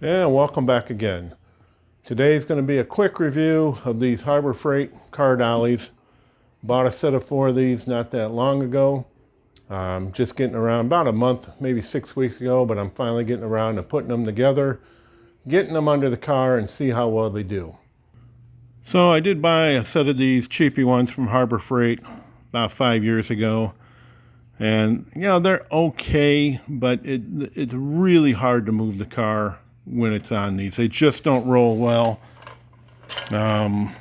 And welcome back again. Today is going to be a quick review of these Harbor Freight car dollies. Bought a set of 4 of these not that long ago. Just getting around about a month, maybe 6 weeks ago, but I'm finally getting around to putting them together, getting them under the car and see how well they do. So I did buy a set of these cheapy ones from Harbor Freight about 5 years ago. And, you know, they're okay, but it's really hard to move the car when it's on these. They just don't roll well. I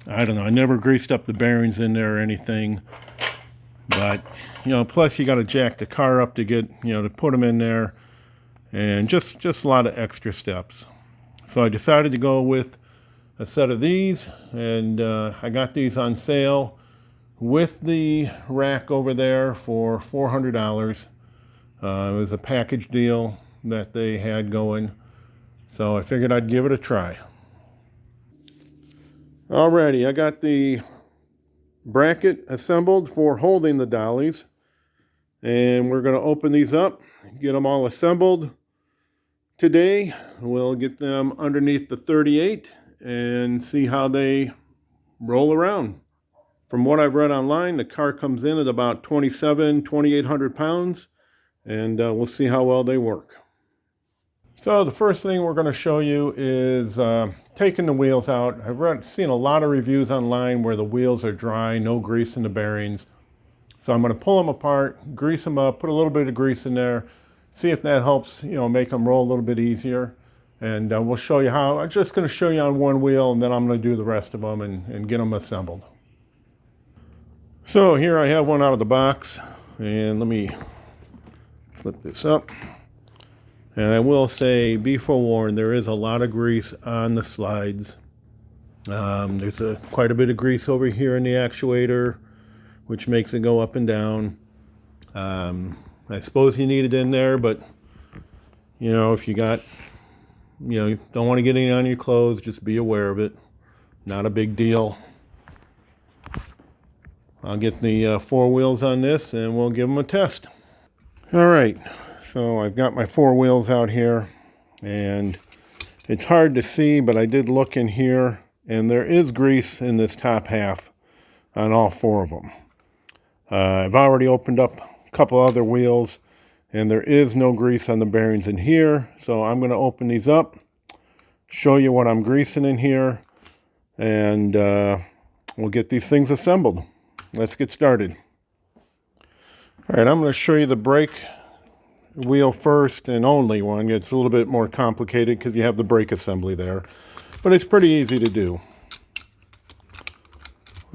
don't know. I never greased up the bearings in there or anything. But, you know, plus you got to jack the car up to get, to put them in there. And just a lot of extra steps. So I decided to go with a set of these. And I got these on sale with the rack over there for $400. It was a package deal that they had going, so I figured I'd give it a try. Alrighty, I got the bracket assembled for holding the dollies, and we're going to open these up, get them all assembled. Today we'll get them underneath the 38 and see how they roll around. From what I've read online, the car comes in at about 2,800 pounds, and we'll see how well they work. So the first thing we're going to show you is taking the wheels out. Seen a lot of reviews online where the wheels are dry, no grease in the bearings. So I'm going to pull them apart, grease them up, put a little bit of grease in there, see if that helps, make them roll a little bit easier. And we'll show you how. I'm just going to show you on one wheel, and then I'm going to do the rest of them and get them assembled. So here I have one out of the box, and let me flip this up. And I will say, be forewarned, there is a lot of grease on the slides. There's quite a bit of grease over here in the actuator, which makes it go up and down. I suppose you need it in there, but, if you got, you don't want to get any on your clothes, just be aware of it. Not a big deal. I'll get the 4 wheels on this, and we'll give them a test. All right. So I've got my 4 wheels out here, and it's hard to see, but I did look in here, and there is grease in this top half on all 4 of them. I've already opened up a couple other wheels, and there is no grease on the bearings in here, so I'm going to open these up, show you what I'm greasing in here, and we'll get these things assembled. Let's get started. All right, I'm going to show you the brake wheel first and only one. It's a little bit more complicated because you have the brake assembly there, but it's pretty easy to do.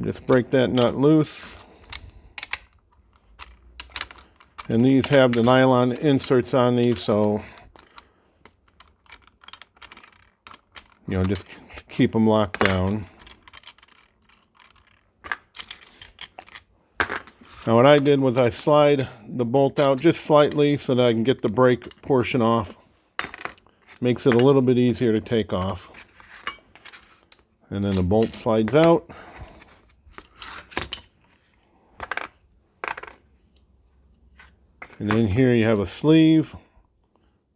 Just break that nut loose, and these have the nylon inserts on these, so just keep them locked down. Now what I did was I slide the bolt out just slightly so that I can get the brake portion off. Makes it a little bit easier to take off. And then the bolt slides out. And then here you have a sleeve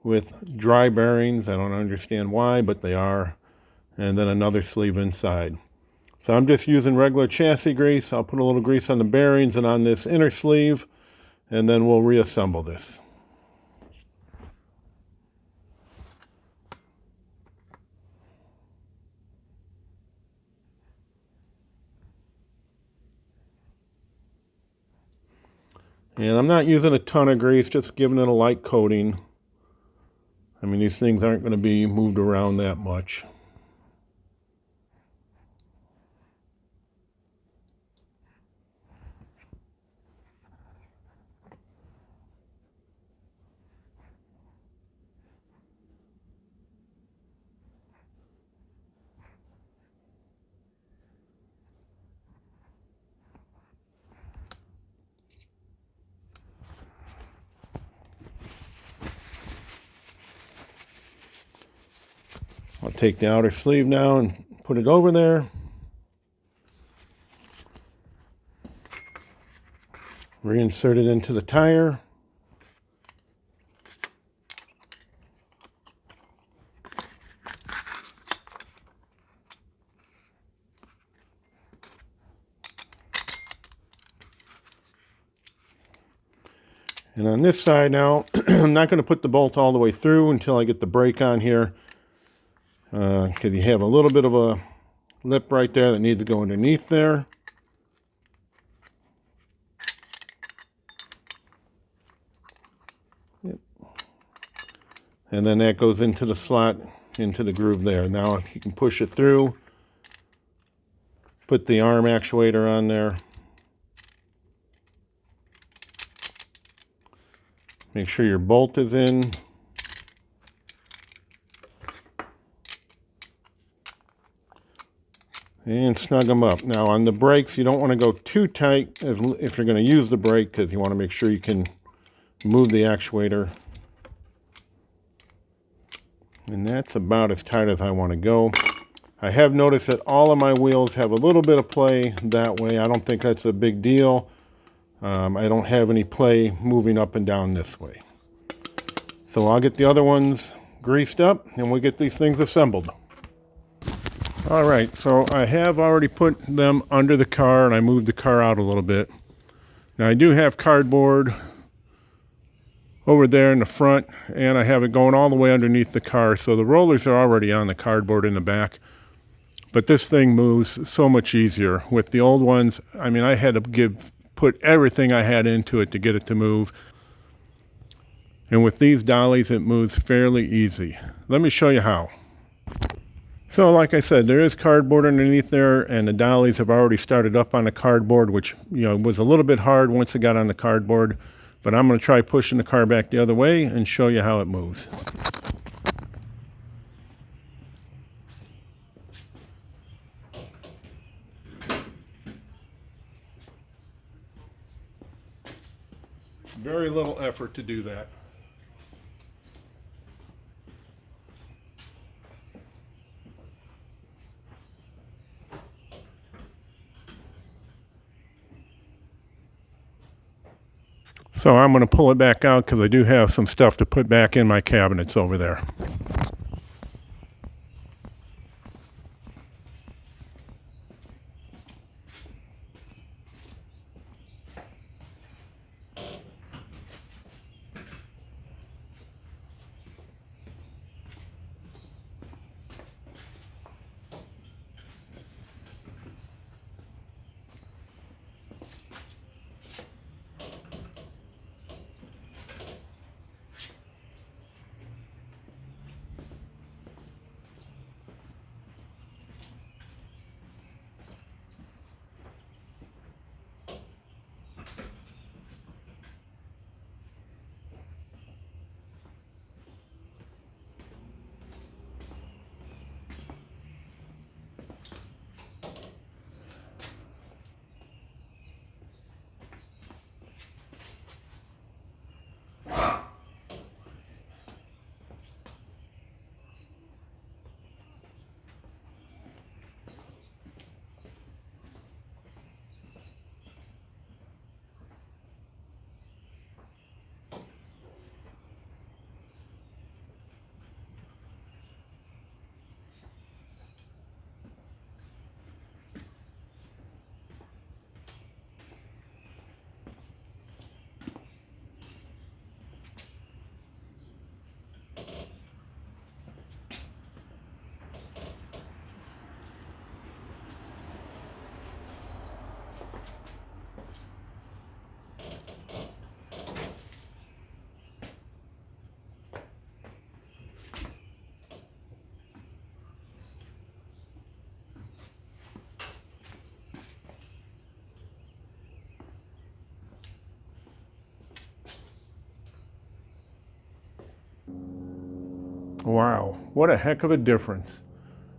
with dry bearings. I don't understand why, but they are. And then another sleeve inside. So I'm just using regular chassis grease. I'll put a little grease on the bearings and on this inner sleeve, and then we'll reassemble this. And I'm not using a ton of grease, just giving it a light coating. I mean, these things aren't going to be moved around that much. I'll take the outer sleeve now and put it over there. Reinsert it into the tire. And on this side now, I'm not going to put the bolt all the way through until I get the brake on here, because you have a little bit of a lip right there that needs to go underneath there. Yep. And then that goes into the slot, into the groove there. Now you can push it through, put the arm actuator on there. Make sure your bolt is in. And snug them up. Now on the brakes, you don't want to go too tight if you're going to use the brake, because you want to make sure you can move the actuator. And that's about as tight as I want to go. I have noticed that all of my wheels have a little bit of play that way. I don't think that's a big deal. I don't have any play moving up and down this way. So I'll get the other ones greased up and we'll get these things assembled. All right, so I have already put them under the car and I moved the car out a little bit. Now I do have cardboard over there in the front, and I have it going all the way underneath the car, so the rollers are already on the cardboard in the back. But this thing moves so much easier. With the old ones, I mean, I had to put everything I had into it to get it to move. And with these dollies, it moves fairly easy. Let me show you how. So like I said, there is cardboard underneath there, and the dollies have already started up on the cardboard, which, you know, was a little bit hard once it got on the cardboard. But I'm going to try pushing the car back the other way and show you how it moves. Very little effort to do that. So I'm going to pull it back out because I do have some stuff to put back in my cabinets over there. Wow, what a heck of a difference.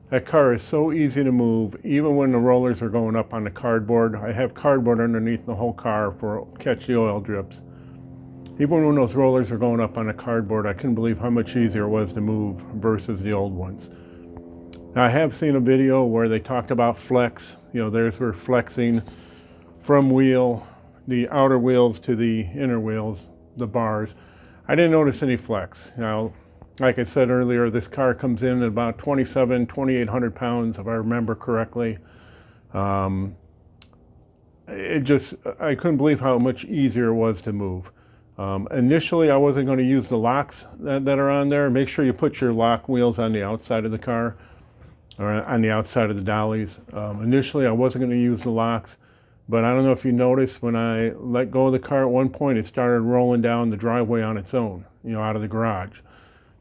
That car is so easy to move, even when the rollers are going up on the cardboard. I have cardboard underneath the whole car for catch the oil drips. Even when those rollers are going up on the cardboard, I couldn't believe how much easier it was to move versus the old ones. Now, I have seen a video where they talked about flex. You know, there's where flexing from the outer wheels to the inner wheels, the bars. I didn't notice any flex. Now, like I said earlier, this car comes in at about 2,800 pounds, if I remember correctly. I couldn't believe how much easier it was to move. Initially, I wasn't going to use the locks that are on there. Make sure you put your lock wheels on the outside of the car, or on the outside of the dollies. Initially, I wasn't going to use the locks, but I don't know if you noticed, when I let go of the car at one point, it started rolling down the driveway on its own, out of the garage.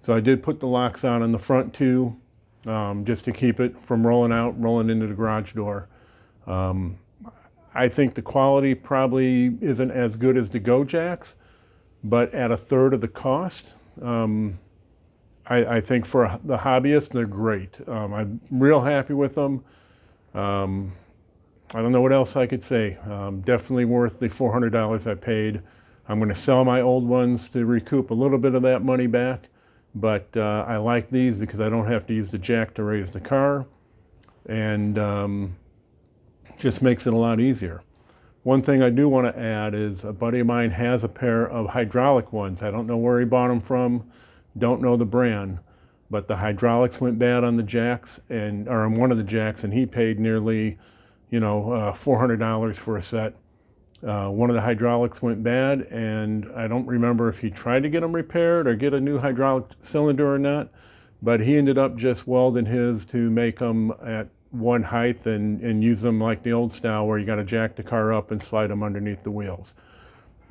So I did put the locks on the front too, just to keep it from rolling into the garage door. I think the quality probably isn't as good as the Go Jacks, but at a third of the cost. I think for the hobbyist, they're great. I'm real happy with them. I don't know what else I could say. Definitely worth the $400 I paid. I'm going to sell my old ones to recoup a little bit of that money back, but I like these because I don't have to use the jack to raise the car, and just makes it a lot easier. One thing I do want to add is a buddy of mine has a pair of hydraulic ones. I don't know where he bought them from, don't know the brand, but the hydraulics went bad on the jacks, or on one of the jacks, and he paid nearly, $400 for a set. One of the hydraulics went bad, and I don't remember if he tried to get them repaired or get a new hydraulic cylinder or not, but he ended up just welding his to make them at one height and use them like the old style where you got to jack the car up and slide them underneath the wheels.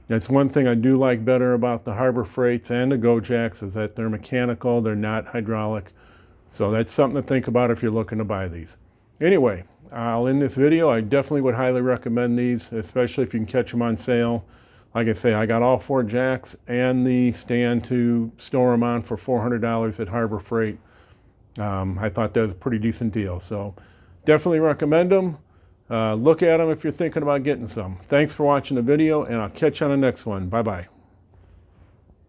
That's one thing I do like better about the Harbor Freights and the Go Jacks, is that they're mechanical, they're not hydraulic. So that's something to think about if you're looking to buy these. Anyway, I'll end this video. I definitely would highly recommend these, especially if you can catch them on sale. Like I say, I got all 4 jacks and the stand to store them on for $400 at Harbor Freight. I thought that was a pretty decent deal. So definitely recommend them. Look at them if you're thinking about getting some. Thanks for watching the video, and I'll catch you on the next one. Bye-bye.